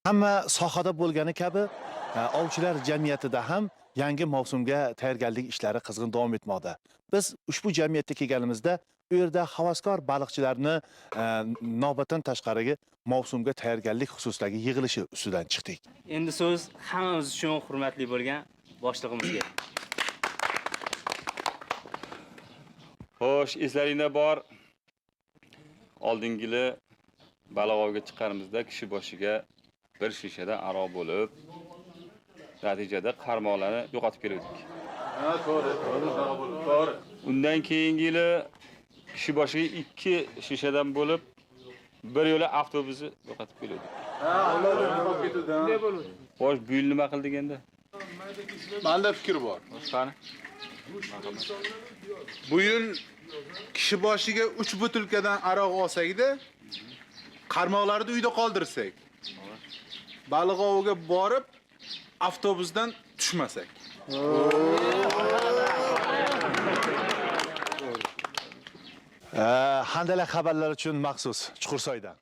Hamma sohada bo'lgani kabi, ovchilar jamiyatida ham yangi mavsumga tayyorgarlik ishlari qizg'in davom etmoqda. Biz ushbu jamiyatga kelganimizda u yerda havaskor baliqchilarni navbatdan tashqarigi mavsumga tayyorgarlik xususidagi yig'ilishi ustidan chiqdik. Endi so'z hammamiz uchun hurmatli bo'lgan boshlig'imizga. Xo'sh, eslaringda bor. Oldingili baliq ovga chiqqanimizda kishi boshiga bir shishada aroq bo'lib, natijada qarmoqlarni yo'qotib keldik. Ha, to'g'ri. Undan keyingi yili kishi boshiga 2 shishadan bo'lib, bir yo'la avtobusni yo'qotib keldik. Ha, ular yo'qotib ketdi. Bunday bo'ldi. Xo'sh, bu yil nima qildik endi? Menda fikr bor. Qani? Bu yil kishi boshiga 3 butilkadan aroq olsak-da, qarmoqlarni uyda qoldirsak. Baliq oviga borib, avtobusdan tushmasak. Handalak xabarlar uchun maxsus Chuqursoydan.